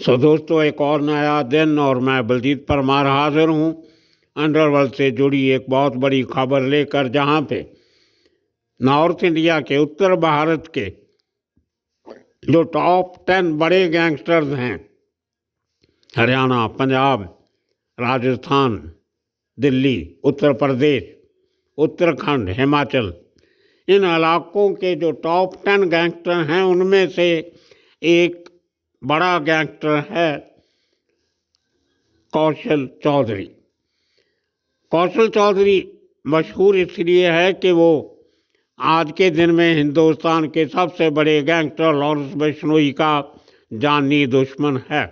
सो दोस्तों, एक और नया दिन और मैं बलजीत परमार हाजिर हूँ अंडरवर्ल्ड से जुड़ी एक बहुत बड़ी खबर लेकर, जहाँ पे नॉर्थ इंडिया के, उत्तर भारत के जो टॉप 10 बड़े गैंगस्टर्स हैं, हरियाणा, पंजाब, राजस्थान, दिल्ली, उत्तर प्रदेश, उत्तराखंड, हिमाचल, इन इलाकों के जो टॉप 10 गैंगस्टर हैं, उनमें से एक बड़ा गैंगस्टर है कौशल चौधरी। कौशल चौधरी मशहूर इसलिए है कि वो आज के दिन में हिंदुस्तान के सबसे बड़े गैंगस्टर लॉरेंस बिश्नोई का जानी दुश्मन है।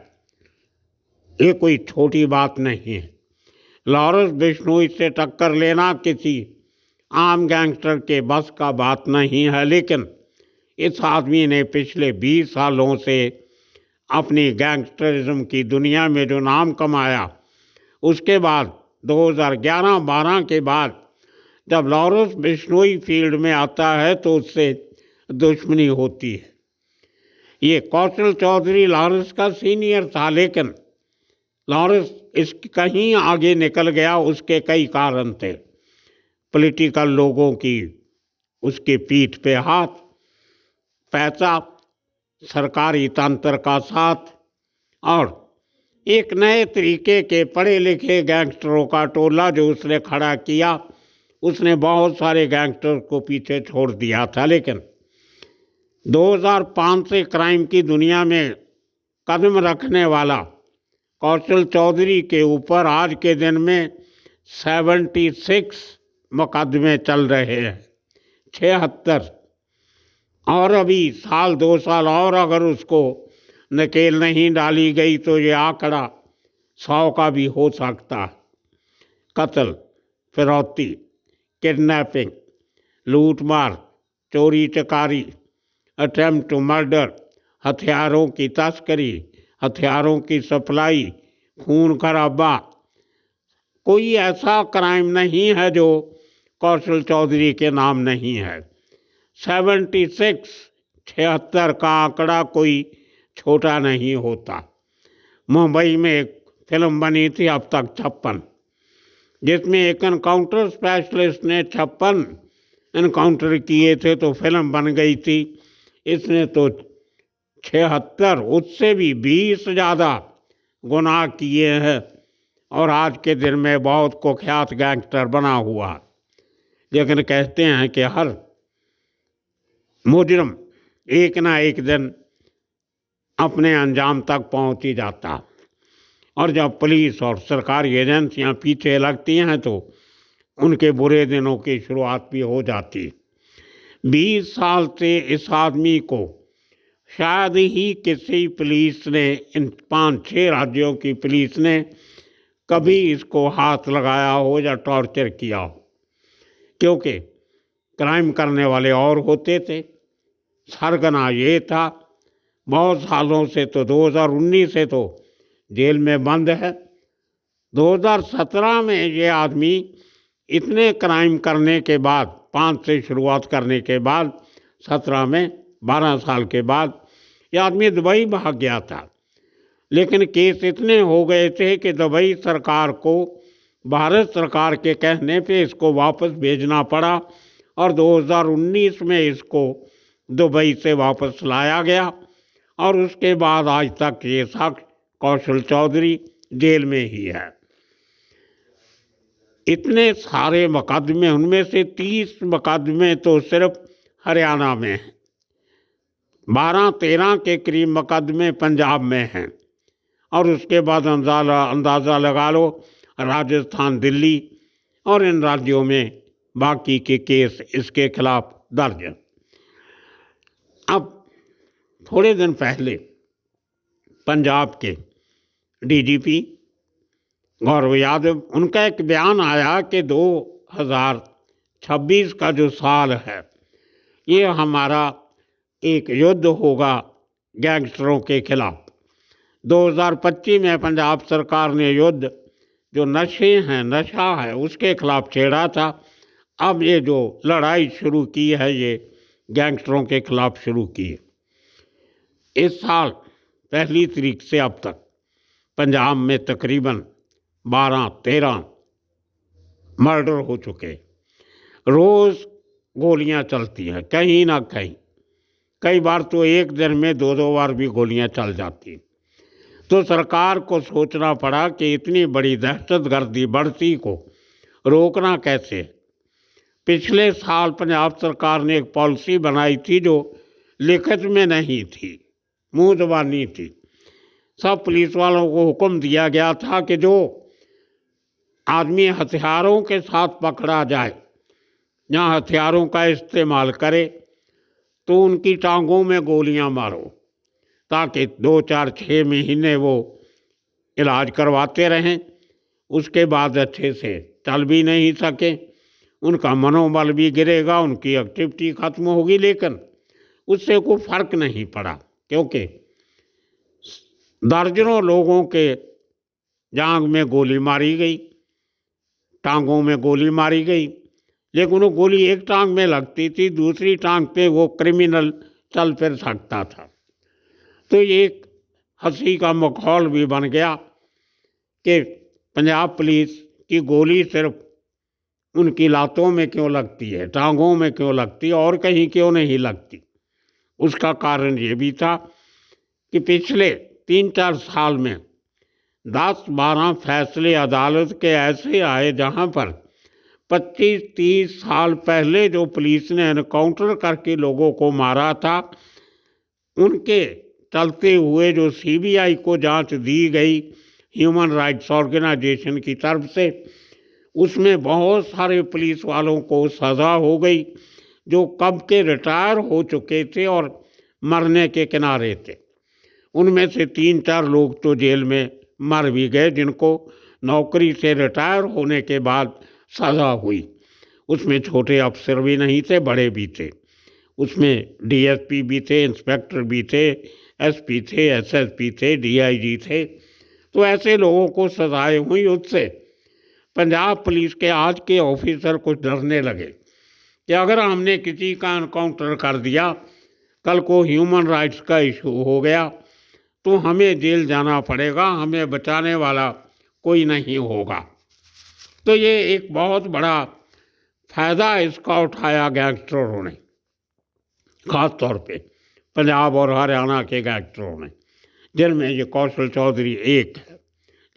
ये कोई छोटी बात नहीं है। लॉरेंस बिश्नोई से टक्कर लेना किसी आम गैंगस्टर के बस का बात नहीं है, लेकिन इस आदमी ने पिछले 20 सालों से अपनी गैंगस्टरिज्म की दुनिया में जो नाम कमाया, उसके बाद 2011-12 के बाद जब लॉरेंस बिश्नोई फील्ड में आता है तो उससे दुश्मनी होती है। ये कौशल चौधरी लॉरेंस का सीनियर था, लेकिन लॉरेंस इसके कहीं आगे निकल गया। उसके कई कारण थे। पॉलिटिकल लोगों की उसके पीठ पे हाथ, पैसा, सरकारी तंत्र का साथ और एक नए तरीके के पढ़े लिखे गैंगस्टरों का टोला जो उसने खड़ा किया। उसने बहुत सारे गैंगस्टर को पीछे छोड़ दिया था, लेकिन 2005 से क्राइम की दुनिया में कदम रखने वाला कौशल चौधरी के ऊपर आज के दिन में 76 मुकदमे चल रहे हैं, 76। और अभी साल 2 साल और अगर उसको नकेल नहीं डाली गई तो ये आंकड़ा 100 का भी हो सकता है। कत्ल, फिरौती, किडनैपिंग, लूटमार, चोरी चकारी, अटेम्प्ट टू मर्डर, हथियारों की तस्करी, हथियारों की सप्लाई, खून खराबा, कोई ऐसा क्राइम नहीं है जो कौशल चौधरी के नाम नहीं है। 76 का आंकड़ा कोई छोटा नहीं होता। मुंबई में एक फिल्म बनी थी अब तक 56, जिसमें एक एनकाउंटर स्पेशलिस्ट ने 56 एनकाउंटर किए थे तो फिल्म बन गई थी। इसने तो 76, उससे भी 20 ज़्यादा गुनाह किए हैं और आज के दिन में बहुत कुख्यात गैंगस्टर बना हुआ। लेकिन कहते हैं कि हर मुजरिम एक ना एक दिन अपने अंजाम तक पहुंच ही जाता, और जब पुलिस और सरकारी एजेंसियां पीछे लगती हैं तो उनके बुरे दिनों की शुरुआत भी हो जाती। 20 साल से इस आदमी को शायद ही किसी पुलिस ने, इन 5-6 राज्यों की पुलिस ने कभी इसको हाथ लगाया हो या टॉर्चर किया हो, क्योंकि क्राइम करने वाले और होते थे। सरगना ये था। बहुत सालों से तो 2019 से तो जेल में बंद है। 2017 में ये आदमी इतने क्राइम करने के बाद, 5 से शुरुआत करने के बाद, 17 में 12 साल के बाद ये आदमी दुबई भाग गया था। लेकिन केस इतने हो गए थे कि दुबई सरकार को भारत सरकार के कहने पे इसको वापस भेजना पड़ा और 2019 में इसको दुबई से वापस लाया गया। और उसके बाद आज तक ये शख्स कौशल चौधरी जेल में ही है। इतने सारे मुकदमे, उनमें से 30 मुकदमे तो सिर्फ हरियाणा में हैं, 12-13 के करीब मुकदमे पंजाब में हैं, और उसके बाद अंदाज़ा लगा लो राजस्थान, दिल्ली और इन राज्यों में बाकी के केस इसके खिलाफ दर्ज हैं। अब थोड़े दिन पहले पंजाब के डीजीपी गौरव यादव, उनका एक बयान आया कि 2026 का जो साल है ये हमारा एक युद्ध होगा गैंगस्टरों के खिलाफ। 2025 में पंजाब सरकार ने युद्ध जो नशा है उसके खिलाफ छेड़ा था। अब ये जो लड़ाई शुरू की है ये गैंगस्टरों के खिलाफ शुरू की है। इस साल पहली तारीख से अब तक पंजाब में तकरीबन 12-13 मर्डर हो चुके। रोज़ गोलियां चलती हैं कहीं ना कहीं, कई बार तो एक दिन में 2-2 बार भी गोलियां चल जाती। तो सरकार को सोचना पड़ा कि इतनी बड़ी दहशतगर्दी बढ़ती को रोकना कैसे। पिछले साल पंजाब सरकार ने एक पॉलिसी बनाई थी जो लिखित में नहीं थी, मुंह ज़बानी थी। सब पुलिस वालों को हुक्म दिया गया था कि जो आदमी हथियारों के साथ पकड़ा जाए या हथियारों का इस्तेमाल करे तो उनकी टांगों में गोलियां मारो, ताकि 2-4-6 महीने वो इलाज करवाते रहें। उसके बाद अच्छे से चल भी नहीं सके, उनका मनोबल भी गिरेगा, उनकी एक्टिविटी खत्म होगी। लेकिन उससे कोई फर्क नहीं पड़ा, क्योंकि दर्जनों लोगों के जांघ में गोली मारी गई, टांगों में गोली मारी गई। लेकिन वो गोली एक टांग में लगती थी, दूसरी टांग पे वो क्रिमिनल चल फिर सकता था। तो ये एक हंसी का माहौल भी बन गया कि पंजाब पुलिस की गोली सिर्फ उनकी लातों में क्यों लगती है, टांगों में क्यों लगती है और कहीं क्यों नहीं लगती। उसका कारण ये भी था कि पिछले 3-4 साल में 10-12 फैसले अदालत के ऐसे आए जहां पर 25-30 साल पहले जो पुलिस ने एनकाउंटर करके लोगों को मारा था, उनके चलते हुए जो सीबीआई को जांच दी गई ह्यूमन राइट्स ऑर्गेनाइजेशन की तरफ से, उसमें बहुत सारे पुलिस वालों को सज़ा हो गई जो कब के रिटायर हो चुके थे और मरने के किनारे थे। उनमें से 3-4 लोग तो जेल में मर भी गए, जिनको नौकरी से रिटायर होने के बाद सज़ा हुई। उसमें छोटे अफसर भी नहीं थे, बड़े भी थे। उसमें डीएसपी भी थे, इंस्पेक्टर भी थे, एसपी थे, एसएसपी थे, डीआईजी थे। तो ऐसे लोगों को सजाएं हुई। उससे पंजाब पुलिस के आज के ऑफिसर कुछ डरने लगे कि अगर हमने किसी का एनकाउंटर कर दिया, कल को ह्यूमन राइट्स का इशू हो गया तो हमें जेल जाना पड़ेगा, हमें बचाने वाला कोई नहीं होगा। तो ये एक बहुत बड़ा फ़ायदा इसका उठाया गैंगस्टरों ने, ख़ास तौर पे पंजाब और हरियाणा के गैंगस्टरों ने, जिनमें ये कौशल चौधरी एक है,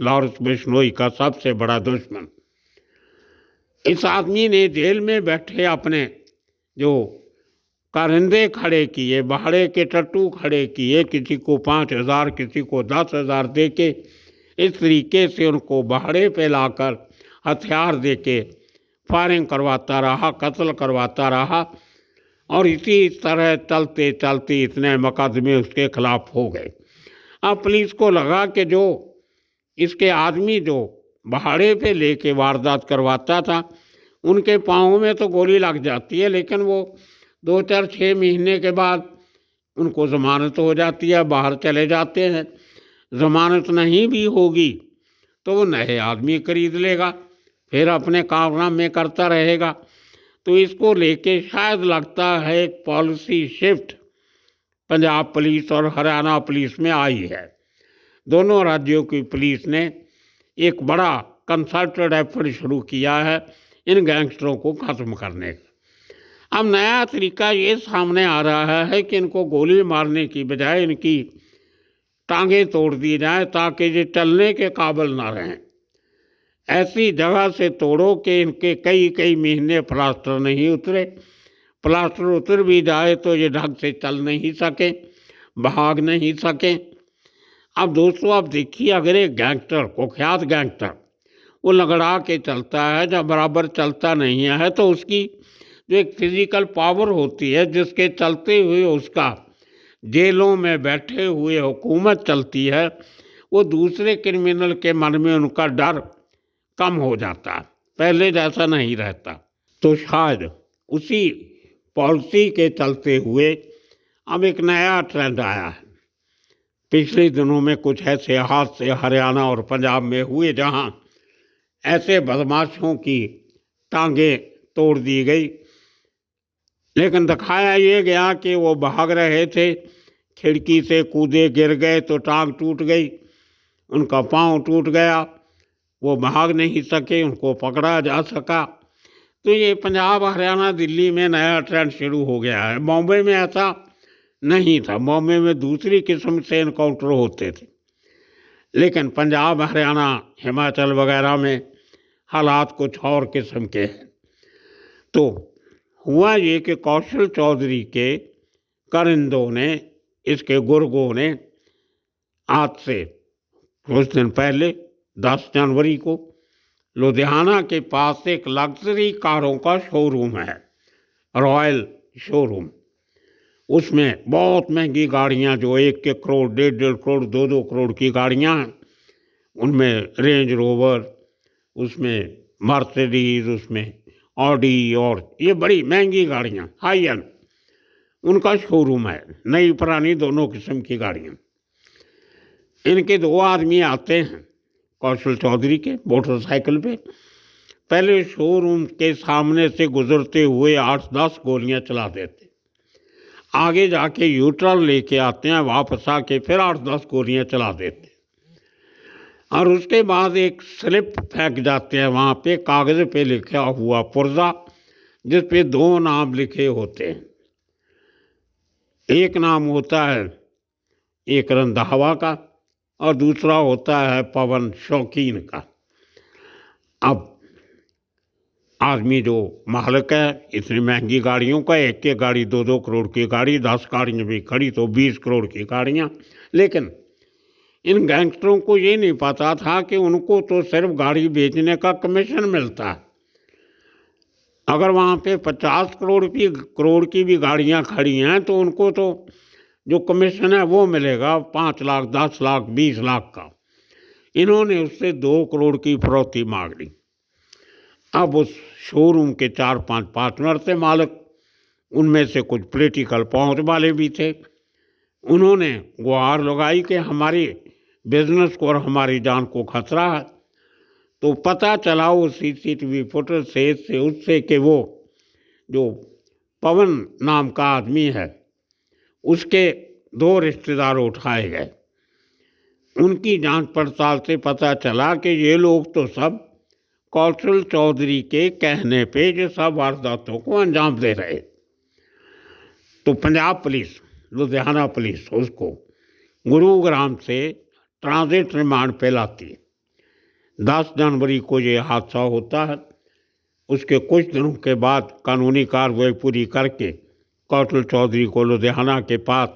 लॉरेंस बिश्नोई का सबसे बड़ा दुश्मन। इस आदमी ने जेल में बैठे अपने जो कारिंदे खड़े किए, बाहरे के टट्टू खड़े किए, किसी को 5,000 किसी को 10,000 दे के, इस तरीके से उनको बाहरे पे लाकर हथियार दे के फायरिंग करवाता रहा, कत्ल करवाता रहा। और इसी तरह चलते चलते इतने मुकदमे उसके खिलाफ हो गए। अब पुलिस को लगा कि जो इसके आदमी जो बाहरे पे लेके वारदात करवाता था, उनके पाँव में तो गोली लग जाती है, लेकिन वो 2-4-6 महीने के बाद उनको ज़मानत हो जाती है, बाहर चले जाते हैं। ज़मानत नहीं भी होगी तो वो नए आदमी खरीद लेगा, फिर अपने कारनामे करता रहेगा। तो इसको लेके शायद लगता है एक पॉलिसी शिफ्ट पंजाब पुलिस और हरियाणा पुलिस में आई है। दोनों राज्यों की पुलिस ने एक बड़ा कंसर्टेड एफर्ट शुरू किया है इन गैंगस्टरों को ख़त्म करने का। अब नया तरीका ये सामने आ रहा है कि इनको गोली मारने की बजाय इनकी टांगें तोड़ दी जाए, ताकि ये चलने के काबिल ना रहें। ऐसी जगह से तोड़ो कि इनके कई कई महीने प्लास्टर नहीं उतरे, प्लास्टर उतर भी जाए तो ये ढंग से चल नहीं सके, भाग नहीं सके। अब दोस्तों आप देखिए, अगर एक गैंगस्टर, कुख्यात गैंगस्टर, वो लगड़ा के चलता है, जब बराबर चलता नहीं है, तो उसकी जो एक फिजिकल पावर होती है, जिसके चलते हुए उसका जेलों में बैठे हुए हुकूमत चलती है, वो दूसरे क्रिमिनल के मन में उनका डर कम हो जाता है, पहले जैसा नहीं रहता। तो शायद उसी पॉलिसी के चलते हुए अब एक नया ट्रेंड आया है। पिछले दिनों में कुछ ऐसे हादसे हरियाणा और पंजाब में हुए जहां ऐसे बदमाशों की टांगें तोड़ दी गई, लेकिन दिखाया ये गया कि वो भाग रहे थे, खिड़की से कूदे, गिर गए तो टांग टूट गई, उनका पाँव टूट गया, वो भाग नहीं सके, उनको पकड़ा जा सका। तो ये पंजाब, हरियाणा, दिल्ली में नया ट्रेंड शुरू हो गया है। बॉम्बे में ऐसा नहीं था। बॉम्बे में दूसरी किस्म से इनकाउंटर होते थे, लेकिन पंजाब, हरियाणा, हिमाचल वगैरह में हालात कुछ और किस्म के हैं। तो हुआ ये कि कौशल चौधरी के कारिंदों ने, इसके गुर्गों ने, आज से कुछ दिन पहले 10 जनवरी को लुधियाना के पास एक लग्जरी कारों का शोरूम है, रॉयल शोरूम। उसमें बहुत महंगी गाड़ियां, जो 1-1 करोड़, 1.5 करोड़, 2-2 करोड़ की गाड़ियां हैं। उनमें रेंज रोवर, उसमें मर्सिडीज, उसमें ऑडी, और ये बड़ी महंगी गाड़ियां, हाई एंड, उनका शोरूम है। नई पुरानी दोनों किस्म की गाड़ियां। इनके 2 आदमी आते हैं कौशल चौधरी के मोटरसाइकिल पे। पहले शोरूम के सामने से गुजरते हुए 8-10 गोलियां चला देते, आगे जाके यूटर्न लेके आते हैं, वापस आके फिर 8-10 गोलियां चला देते, और उसके बाद एक स्लिप फेंक जाते हैं वहाँ पे, कागज़ पे लिखा हुआ पुर्जा, जिस पे 2 नाम लिखे होते हैं। एक नाम होता है एक रंधावा का और दूसरा होता है पवन शौकीन का। अब आदमी जो मालिक है इतनी महंगी गाड़ियों का, एक गाड़ी 2-2 करोड़ की गाड़ी, 10 गाड़ियाँ भी खड़ी तो 20 करोड़ की गाड़ियाँ। लेकिन इन गैंगस्टरों को ये नहीं पता था कि उनको तो सिर्फ गाड़ी बेचने का कमीशन मिलता है। अगर वहाँ पे 50 करोड़ की भी गाड़ियाँ खड़ी हैं तो उनको तो जो कमीशन है वो मिलेगा 5 लाख, 10 लाख, 20 लाख का। इन्होंने उससे 2 करोड़ की फरौती मांग ली। अब उस शोरूम के 4-5 पार्टनर थे मालिक, उनमें से कुछ पॉलिटिकल पहुंच वाले भी थे। उन्होंने गुहार लगाई कि हमारी बिजनेस को और हमारी जान को खतरा है। तो पता चला वो CCTV फुटेज से उससे कि वो जो पवन नाम का आदमी है उसके 2 रिश्तेदार उठाए गए। उनकी जांच पड़ताल से पता चला कि ये लोग तो सब कौशल चौधरी के कहने पे ये सब वारदातों को अंजाम दे रहे। तो पंजाब पुलिस, लुधियाना पुलिस उसको गुरुग्राम से ट्रांजिट रिमांड पे लाती है। 10 जनवरी को ये हादसा होता है। उसके कुछ दिनों के बाद कानूनी कार्रवाई पूरी करके कौशल चौधरी को लुधियाना के पास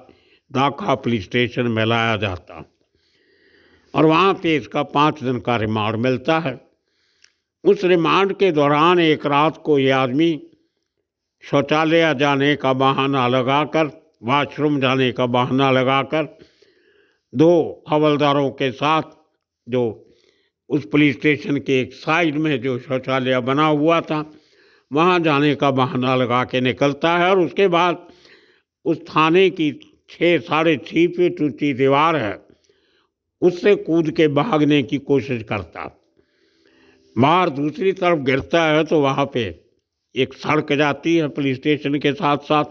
दाखा पुलिस स्टेशन में लाया जाता और वहाँ पे इसका 5 दिन का रिमांड मिलता है। उस रिमांड के दौरान एक रात को ये आदमी शौचालय जाने का बहाना लगाकर, वॉशरूम जाने का बहाना लगाकर 2 हवलदारों के साथ, जो उस पुलिस स्टेशन के एक साइड में जो शौचालय बना हुआ था, वहाँ जाने का बहाना लगा के निकलता है। और उसके बाद उस थाने की 6-6.5 फीट ऊंची दीवार है, उससे कूद के भागने की कोशिश करता। बाहर दूसरी तरफ गिरता है तो वहाँ पे एक सड़क जाती है पुलिस स्टेशन के साथ साथ,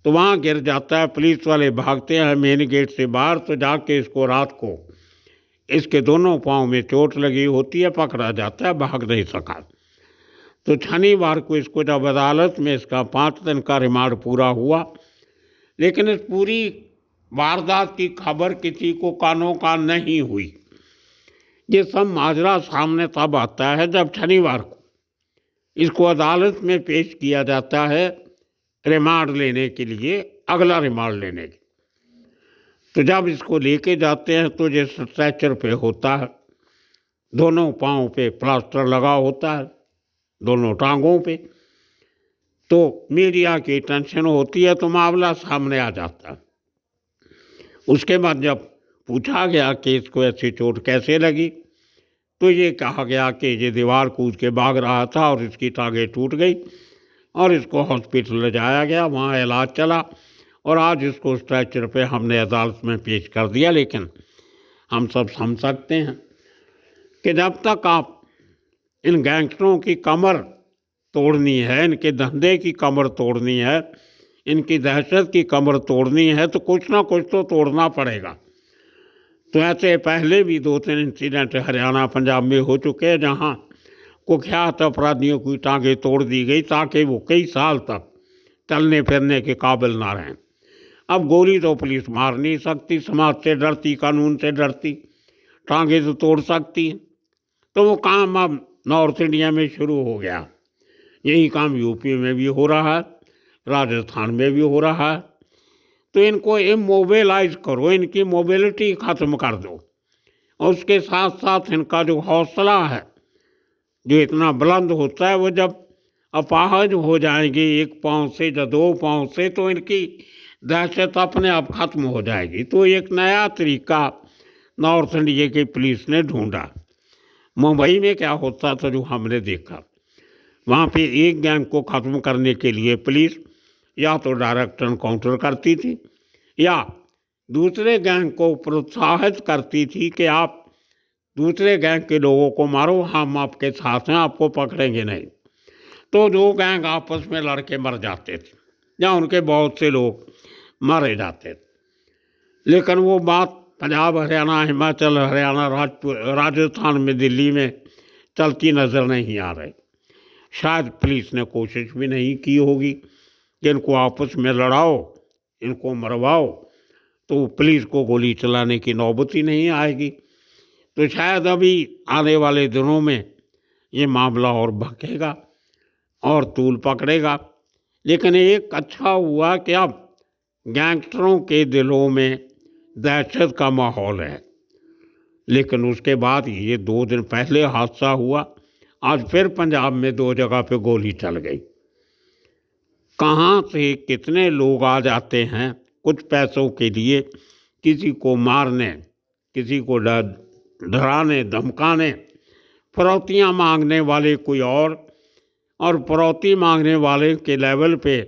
तो वहाँ गिर जाता है। पुलिस वाले भागते हैं मेन गेट से बाहर, तो जाके इसको रात को इसके दोनों पाँव में चोट लगी होती है, पकड़ा जाता है, भाग नहीं सका। तो शनिवार को इसको जब अदालत में इसका 5 दिन का रिमांड पूरा हुआ, लेकिन इस पूरी वारदात की खबर किसी को कानों कान नहीं हुई। ये सब माजरा सामने तब आता है जब शनिवार को इसको अदालत में पेश किया जाता है रिमांड लेने के लिए, अगला रिमांड लेने के। तो जब इसको लेके जाते हैं तो ये स्ट्रेचर पे होता है, दोनों पाँव पे प्लास्टर लगा होता है, दोनों टांगों पे। तो मीडिया की टेंशन होती है तो मामला सामने आ जाता है। उसके बाद जब पूछा गया कि इसको ऐसी चोट कैसे लगी, तो ये कहा गया कि ये दीवार कूद के भाग रहा था और इसकी टांगें टूट गई और इसको हॉस्पिटल ले जाया गया, वहाँ इलाज चला और आज इसको स्ट्रेचर पे हमने अदालत में पेश कर दिया। लेकिन हम सब समझ सकते हैं कि जब तक आप इन गैंगस्टरों की कमर तोड़नी है, इनके धंधे की कमर तोड़नी है, इनकी दहशत की कमर तोड़नी है तो कुछ ना कुछ तो तोड़ना पड़ेगा। तो ऐसे पहले भी 2-3 इंसिडेंट हरियाणा पंजाब में हो चुके हैं जहाँ कुख्यात अपराधियों की टांगें तोड़ दी गई ताकि वो कई साल तक चलने फिरने के काबिल ना रहें। अब गोली तो पुलिस मार नहीं सकती, समाज से डरती, कानून से डरती, टांगें तो तोड़ सकती है। तो वो काम अब नॉर्थ इंडिया में शुरू हो गया। यही काम यूपी में भी हो रहा है, राजस्थान में भी हो रहा है। तो इनको इमोबिलाइज करो, इनकी मोबिलिटी ख़त्म कर दो और उसके साथ साथ इनका जो हौसला है जो इतना बुलंद होता है, वो जब अपाहज हो जाएंगे एक पाँव से या 2 पाँव से तो इनकी दहशत अपने आप ख़त्म हो जाएगी। तो एक नया तरीका नॉर्थ इंडिया की पुलिस ने ढूंढा। मुंबई में क्या होता था जो हमने देखा, वहाँ पे एक गैंग को ख़त्म करने के लिए पुलिस या तो डायरेक्ट एनकाउंटर करती थी या दूसरे गैंग को प्रोत्साहित करती थी कि आप दूसरे गैंग के लोगों को मारो, हम आपके साथ हैं, आपको पकड़ेंगे नहीं। तो 2 गैंग आपस में लड़के मर जाते थे या उनके बहुत से लोग मारे जाते थे। लेकिन वो बात पंजाब, हरियाणा, हिमाचल, हरियाणा, राजस्थान में, दिल्ली में चलती नज़र नहीं आ रही। शायद पुलिस ने कोशिश भी नहीं की होगी कि इनको आपस में लड़ाओ, इनको मरवाओ, तो पुलिस को गोली चलाने की नौबत ही नहीं आएगी। तो शायद अभी आने वाले दिनों में ये मामला और भड़केगा और तूल पकड़ेगा। लेकिन एक अच्छा हुआ कि अब गैंगस्टरों के दिलों में दहशत का माहौल है। लेकिन उसके बाद ये 2 दिन पहले हादसा हुआ, आज फिर पंजाब में 2 जगह पे गोली चल गई। कहाँ से कितने लोग आ जाते हैं कुछ पैसों के लिए किसी को मारने, किसी को डराने, धमकाने, फिरौतियाँ मांगने वाले कोई और फिरौती मांगने वाले के लेवल पे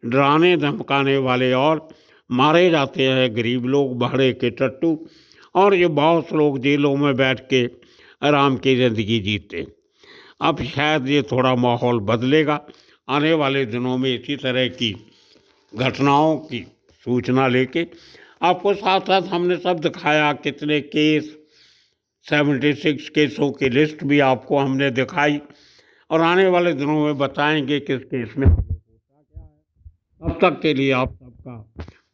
डराने धमकाने वाले और मारे जाते हैं गरीब लोग, भाड़े के टट्टू, और ये बहुत लोग जेलों में बैठ के आराम की ज़िंदगी जीते। अब शायद ये थोड़ा माहौल बदलेगा। आने वाले दिनों में इसी तरह की घटनाओं की सूचना लेके आपको साथ साथ हमने सब दिखाया, कितने केस, 76 केसों की लिस्ट भी आपको हमने दिखाई और आने वाले दिनों में बताएंगे किस केस में होता क्या है। अब तक के लिए आप सबका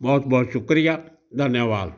बहुत बहुत शुक्रिया, धन्यवाद।